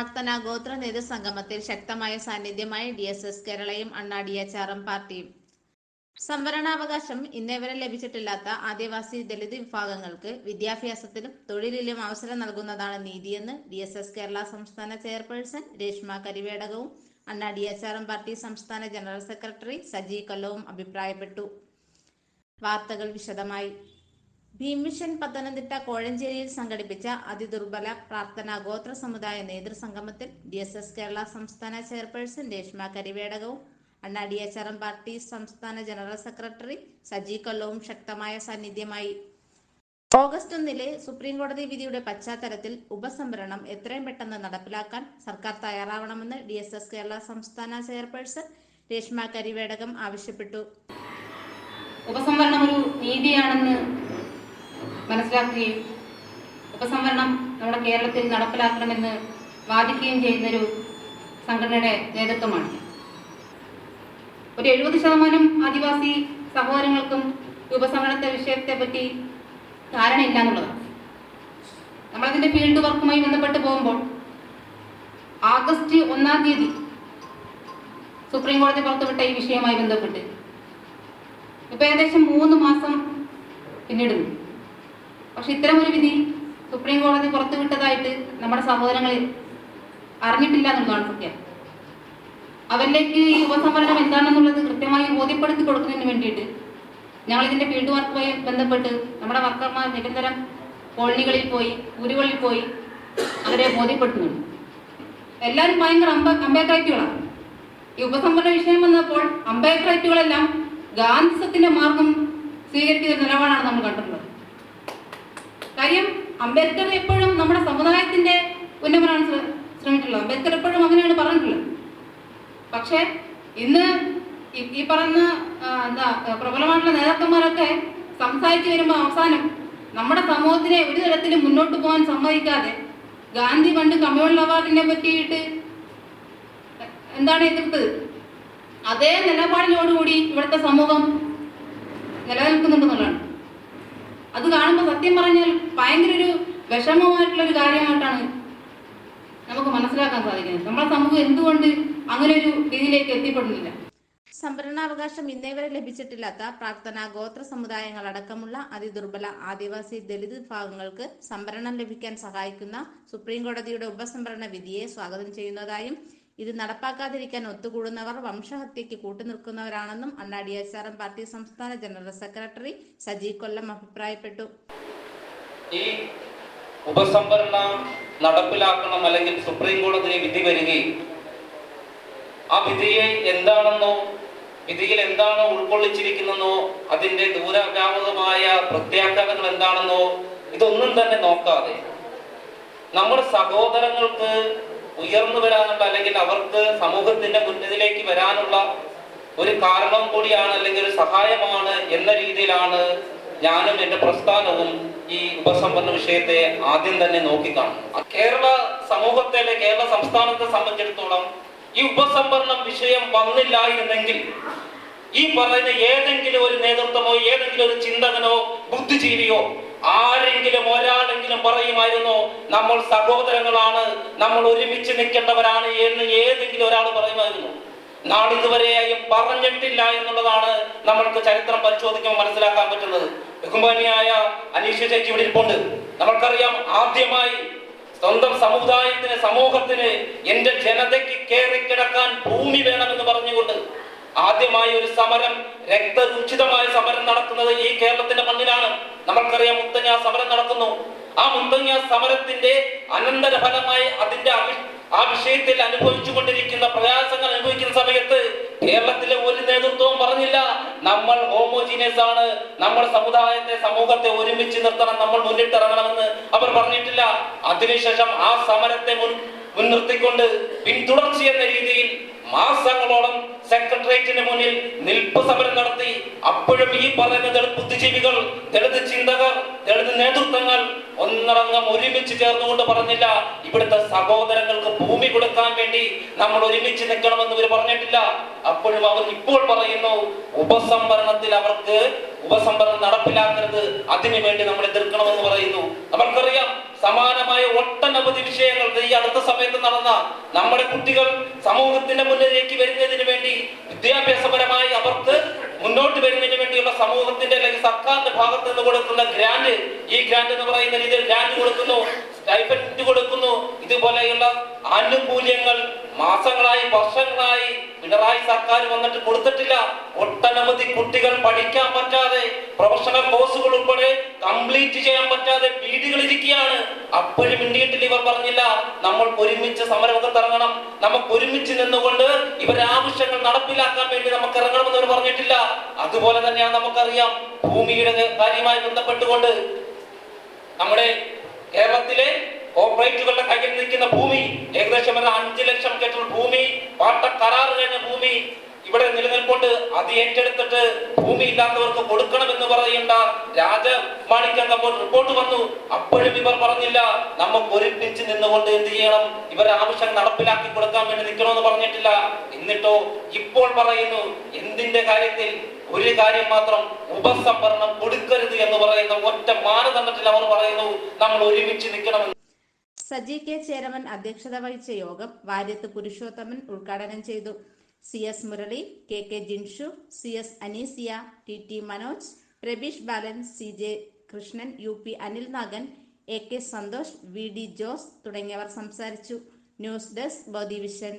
പ്രാർത്ഥനാ ഗോത്ര നേതൃസംഗമത്തിൽ ശക്തമായ സാന്നിധ്യമായി DSS കേരളയും അണ്ണാ DHRM പാർട്ടിയും. സംവരണാവകാശം ഇന്നേവരെ ലഭിച്ചിട്ടില്ലാത്ത ആദിവാസി ദലിത് വിഭാഗങ്ങൾക്ക് വിദ്യാഭ്യാസത്തിലും തൊഴിലിലും അവസരം നൽകുന്നതാണ് നീതിയെന്ന് DSS കേരള സംസ്ഥാന ചെയർപേഴ്സൺ രേഷ്മ കരിവേടകവും അണ്ണാ DHRM പാർട്ടി സംസ്ഥാന ജനറൽ സെക്രട്ടറി സജി കൊല്ലവും അഭിപ്രായപ്പെട്ടു. വാർത്തകൾ വിശദമായി. ഭീംമിഷൻ പത്തനംതിട്ട കോഴഞ്ചേരിയിൽ സംഘടിപ്പിച്ച അതിദുർബല പ്രാർത്ഥനാ ഗോത്ര സമുദായ നേതൃസംഗമത്തിൽ DSS കേരള സംസ്ഥാന ചെയർപേഴ്സൺ രേഷ്മ കരിവേടകവും അണ്ണാ DHRM പാർട്ടി സംസ്ഥാന ജനറൽ സെക്രട്ടറി സജി കൊല്ലവും ശക്തമായ സാന്നിധ്യമായി. ഓഗസ്റ്റ് 1 സുപ്രീം കോടതി വിധിയുടെ പശ്ചാത്തലത്തിൽ ഉപസംവരണം എത്രയും പെട്ടെന്ന് നടപ്പിലാക്കാൻ സർക്കാർ തയ്യാറാവണമെന്ന് DSS കേരള സംസ്ഥാന ചെയർപേഴ്സൺ രേഷ്മ കരിവേടകം ആവശ്യപ്പെട്ടു. ഉപസംവരണം ഒരു നീതിയാണെന്ന് മനസ്സിലാക്കുകയും ഉപസംവരണം നമ്മുടെ കേരളത്തിൽ നടപ്പിലാക്കണമെന്ന് വാദിക്കുകയും ചെയ്യുന്നൊരു സംഘടനയുടെ നേതൃത്വമാണ്. ഒരു 70% ആദിവാസി സഹോദരങ്ങൾക്കും ഉപസംവരണത്തെ വിഷയത്തെ പറ്റി ധാരണയില്ല എന്നുള്ളതാണ്. നമ്മളതിൻ്റെ ഫീൽഡ് വർക്കുമായി ബന്ധപ്പെട്ട് പോകുമ്പോൾ ഓഗസ്റ്റ് 1 സുപ്രീം കോടതി പുറത്തുവിട്ട ഈ വിഷയവുമായി ബന്ധപ്പെട്ട് ഇപ്പം ഏകദേശം 3 മാസം പിന്നിടുന്നു. പക്ഷെ ഇത്തരമൊരു വിധി സുപ്രീം കോടതി പുറത്തുവിട്ടതായിട്ട് നമ്മുടെ സഹോദരങ്ങൾ അറിഞ്ഞിട്ടില്ല എന്നുള്ളതാണ് സത്യം. അവരിലേക്ക് ഈ ഉപസംവരണം എന്താണെന്നുള്ളത് കൃത്യമായി ബോധ്യപ്പെടുത്തി കൊടുക്കുന്നതിന് വേണ്ടിയിട്ട് ഞങ്ങളിതിൻ്റെ ഫീൽഡ് വർക്കുമായി ബന്ധപ്പെട്ട് നമ്മുടെ വർക്കർമാർ നിരന്തരം കോളനികളിൽ പോയി ഊരുകളിൽ പോയി അവരെ ബോധ്യപ്പെടുത്തുന്നുണ്ട്. എല്ലാവരും ഭയങ്കര അമ്പയർ റൈറ്റുകളാണ്. ഈ ഉപസംവരണ വിഷയം വന്നപ്പോൾ അമ്പയർ റൈറ്റുകളെല്ലാം ഗാന്ധിസത്തിന്റെ മാർഗം സ്വീകരിക്കുന്ന നിലപാടാണ് നമ്മൾ കണ്ടിട്ടുള്ളത്. കാര്യം അംബേദ്കർ എപ്പോഴും നമ്മുടെ സമുദായത്തിന്റെ ഉന്നമനാണ് ശ്രമിച്ചിട്ടുള്ളത്. അംബേദ്കർ എപ്പോഴും അങ്ങനെയാണ് പറഞ്ഞിട്ടുള്ളത്. പക്ഷെ ഇന്ന് ഈ പറയുന്ന പ്രബലമായിട്ടുള്ള നേതാക്കന്മാരൊക്കെ സംസാരിച്ചു വരുമ്പോൾ അവസാനം നമ്മുടെ സമൂഹത്തിനെ ഒരു തരത്തിലും മുന്നോട്ട് പോകാൻ സമ്മതിക്കാതെ ഗാന്ധി പണ്ട് കമ്മ്യൂണൽ അവാർഡിനെ പറ്റിയിട്ട് എന്താണ് എതിർത്തത്, അതേ നിലപാടിനോടുകൂടി ഇവിടുത്തെ സമൂഹം നിലനിൽക്കുന്നുണ്ടെന്നുള്ളതാണ്. അത് കാണുമ്പോൾ സത്യം പറഞ്ഞാൽ ഭയങ്കര ഒരു വിഷമമായിട്ടുള്ളൊരു കാര്യമായിട്ടാണ് നമുക്ക് മനസ്സിലാക്കാൻ സാധിക്കുന്നത്. നമ്മുടെ സമൂഹം എന്തുകൊണ്ട് അങ്ങനെ ഒരു രീതിയിലേക്ക് എത്തിപ്പെടുന്നില്ല. സംവരണാവകാശം ഇന്നേവരെ ലഭിച്ചിട്ടില്ലാത്ത പ്രാർത്ഥനാ ഗോത്ര സമുദായങ്ങളടക്കമുള്ള അതിദുർബല ആദിവാസി ദലിത് വിഭാഗങ്ങൾക്ക് സംവരണം ലഭിക്കാൻ സഹായിക്കുന്ന സുപ്രീം കോടതിയുടെ ഉപസംവരണ വിധിയെ സ്വാഗതം ചെയ്യുന്നതായും ഇത് നടപ്പാക്കാതിരിക്കാൻ ഒത്തുകൂടുന്നവർ വംശഹത്യയ്ക്ക് കൂട്ടുനിൽക്കുന്നവരാണെന്നും അണ്ണാ DHRM പാർട്ടി സംസ്ഥാന ജനറൽ സെക്രട്ടറി സജി കൊല്ലം അഭിപ്രായപ്പെട്ടു. ഈ ഉപസംവരണം നടപ്പിലാക്കണം അല്ലെങ്കിൽ സുപ്രീം കോടതി വിധി വരികയും ആ വിധിയെ എന്താണെന്നോ വിധിയിൽ എന്താണോ ഉൾക്കൊള്ളിച്ചിരിക്കുന്നോ അതിന്റെ ദൂരവ്യാപകമായ പ്രത്യാഘാതങ്ങൾ എന്താണെന്നോ ഇതൊന്നും തന്നെ നോക്കാതെ നമ്മുടെ സഹോദരങ്ങൾക്ക് ഉയർന്നു വരാനുള്ള അല്ലെങ്കിൽ അവർക്ക് സമൂഹത്തിന്റെ മുന്നിലേക്ക് വരാനുള്ള ഒരു കാരണം കൂടിയാണ് അല്ലെങ്കിൽ ഒരു സഹായമാണ് എന്ന രീതിയിലാണ് ഞാനും എൻ്റെ പ്രസ്ഥാനവും ഈ ഉപസംവരണ വിഷയത്തെ ആദ്യം തന്നെ നോക്കിക്കാണും. കേരള സമൂഹത്തെ കേരള സംസ്ഥാനത്തെ സംബന്ധിച്ചിടത്തോളം ഈ ഉപസംവരണം വിഷയം വന്നില്ലായിരുന്നെങ്കിൽ ഈ പറയുന്ന ഏതെങ്കിലും ഒരു നേതൃത്വമോ ഏതെങ്കിലും ഒരു ചിന്തകനോ ബുദ്ധിജീവിയോ ആരെങ്കിലും ഒരാളെങ്കിലും പറയുമായിരുന്നോ നമ്മൾ സഹോദരങ്ങളാണ്, നമ്മൾ ഒരുമിച്ച് നിൽക്കേണ്ടവരാണ് എന്ന് ഏതെങ്കിലും ഒരാൾ പറയുമായിരുന്നു? നാളിതുവരെയായും പറഞ്ഞിട്ടില്ല എന്നുള്ളതാണ് നമ്മൾക്ക് ചരിത്രം പരിശോധിക്കുമ്പോൾ മനസ്സിലാക്കാൻ പറ്റുന്നത്. ബഹുമാനിയായ അനീഷ ചേച്ചി ഇവിടെ ഇരിപ്പുണ്ട്. നമ്മൾക്കറിയാം, ആദ്യമായി സ്വന്തം സമുദായത്തിന് സമൂഹത്തിന് എന്റെ ജനതയ്ക്ക് കയറിക്കിടക്കാൻ ഭൂമി വേണമെന്ന് പറഞ്ഞുകൊണ്ട് ആദ്യമായി ഒരു സമരം, രക്തരൂക്ഷിതമായ സമരം നടത്തുന്നത് ഈ കേരളത്തിന്റെ മണ്ണിലാണ്. നമ്മൾക്കറിയാം, മുത്തങ്ങ സമരം നടക്കുന്നു. ആ മുത്തങ്ങ സമരത്തിന്റെ അനന്തര ഫലമായി അതിന്റെ ആ വിഷയത്തിൽ അനുഭവിച്ചുകൊണ്ടിരിക്കുന്ന പ്രയാസങ്ങൾ അനുഭവിക്കുന്ന സമയത്ത് കേരളത്തിലെ ഒരു നേതൃത്വവും പറഞ്ഞില്ല നമ്മൾ ഹോമോജീനിയസ് ആണ്, നമ്മൾ സമൂഹത്തെ ഒരുമിച്ച് നിർത്തണം, നമ്മൾ മുന്നിട്ടിറങ്ങണമെന്ന് അവർ പറഞ്ഞിട്ടില്ല. അതിനുശേഷം ആ സമരത്തെ മുൻനിർത്തിക്കൊണ്ട് പിന്തുടർച്ച എന്ന രീതിയിൽ മാസങ്ങളോളം സെക്രട്ടേറിയറ്റിന് മുന്നിൽ നിൽപ്പ് സമരം നടത്തി. അപ്പോഴും ഈ പറയുന്ന ദളിത് ബുദ്ധിജീവികൾ, ദളിത് ചിന്തകർ, ദളിത് നേതൃത്വങ്ങൾ ഒന്നടങ്കം ഒരുമിച്ച് ചേർന്നുകൊണ്ട് പറഞ്ഞില്ല ഇവിടുത്തെ സഹോദരങ്ങൾക്ക് ഭൂമി കൊടുക്കാൻ വേണ്ടി നമ്മൾ ഒരുമിച്ച് നിൽക്കണമെന്ന് ഇവർ പറഞ്ഞിട്ടില്ല. അപ്പോഴും അവർ ഇപ്പോൾ പറയുന്നു ഉപസംവരണത്തിൽ അവർക്ക് ഉപസംവരണം നടപ്പിലാക്കരുത്, അതിനുവേണ്ടി നമ്മൾ എതിർക്കണമെന്ന് പറയുന്നു. നമ്മൾക്കറിയാം സമാനമായ ഒട്ടനവധി വിഷയങ്ങൾ ഈ അടുത്ത സമയത്ത് നടന്ന നമ്മുടെ കുട്ടികൾ സമൂഹത്തിന്റെ മുന്നിലേക്ക് വരുന്നതിന് വേണ്ടി വിദ്യാഭ്യാസപരമായി അവർക്ക് മുന്നോട്ട് വരുന്നതിന് വേണ്ടിയുള്ള സമൂഹത്തിന്റെ അല്ലെങ്കിൽ സർക്കാരിന്റെ ഭാഗത്ത് നിന്ന് കൊടുക്കുന്ന ഗ്രാന്റ്, ഈ ഗ്രാന്റ് എന്ന് പറയുന്ന രീതിയിൽ ഗ്രാന്റ് കൊടുക്കുന്നു, സ്റ്റൈപ്പൻഡ് കൊടുക്കുന്നു. ഇതുപോലെയുള്ള ആനുകൂല്യങ്ങൾ മാസങ്ങളായി വർഷങ്ങളായി പിണറായി സർക്കാർ വന്നിട്ട് കൊടുത്തിട്ടില്ല. ഒട്ടനവധി കുട്ടികൾ പഠിക്കാൻ പറ്റാതെ പ്രൊഫഷണൽ കോഴ്സുകൾ ഉൾപ്പെടെ കംപ്ലീറ്റ് ചെയ്യാൻ പറ്റാതെ വീടുകളിരിക്കുകയാണ്. അപ്പോഴും ഇന്ത്യയിൽ ഇവർ പറഞ്ഞില്ല നമ്മൾ ഒരുമിച്ച് സമരമുഖത്ത് ഇറങ്ങണം, നമുക്ക് ഒരുമിച്ച് നിന്നുകൊണ്ട് ഇവരുടെ ആവശ്യങ്ങൾ നടപ്പിലാക്കാൻ വേണ്ടി നമുക്ക് ഇറങ്ങണമെന്ന് ഇവർ പറഞ്ഞിട്ടില്ല. അതുപോലെ തന്നെയാണ് നമുക്കറിയാം ഭൂമിയുടെ കാര്യവുമായി ബന്ധപ്പെട്ടുകൊണ്ട് നമ്മുടെ കേരളത്തിലെ കോർപ്പറേറ്റുകളുടെ കയ്യിൽ നിൽക്കുന്ന ഭൂമി ഏകദേശം 5 ലക്ഷം ഏക്കർ ഭൂമി പാട്ട കരാർ കഴിഞ്ഞ ഭൂമി ഇവിടെ നിലനിൽക്കൊണ്ട് അത് ഏറ്റെടുത്തിട്ട് ഭൂമി ഇല്ലാത്തവർക്ക് കൊടുക്കണമെന്ന് പറയുന്ന രാജമാണിക്യം റിപ്പോർട്ട് വന്നു. അപ്പോഴും ഇവർ പറഞ്ഞില്ല നമുക്ക് ഒരുമിച്ച് നിന്നുകൊണ്ട് എന്ത് ചെയ്യണം, ഇവരുടെ ആവശ്യം നടപ്പിലാക്കി കൊടുക്കാൻ വേണ്ടി നിൽക്കണമെന്ന് പറഞ്ഞിട്ടില്ല. എന്നിട്ടോ ഇപ്പോൾ പറയുന്നു എന്തിന്റെ കാര്യത്തിൽ ഒരു കാര്യം മാത്രം, ഉപസംവരണം കൊടുക്കരുത് എന്ന് പറയുന്ന ഒറ്റ മാനദണ്ഡത്തിൽ അവർ പറയുന്നു നമ്മൾ ഒരുമിച്ച് നിൽക്കണമെന്ന്. സജി കെ ചേരമൻ അധ്യക്ഷത വഹിച്ച യോഗം വാര്യത്ത് പുരുഷോത്തമൻ ഉദ്ഘാടനം ചെയ്തു. CS Murali, KK Jinshu, CS Aneesia, TT Manoj, Prabeesh ബാലൻ, CJ Krishnan, UP Anil Nagan, AK Santhosh, VD Jose തുടങ്ങിയവർ സംസാരിച്ചു. ന്യൂസ് ഡെസ്ക് ബോധി വിഷൻ.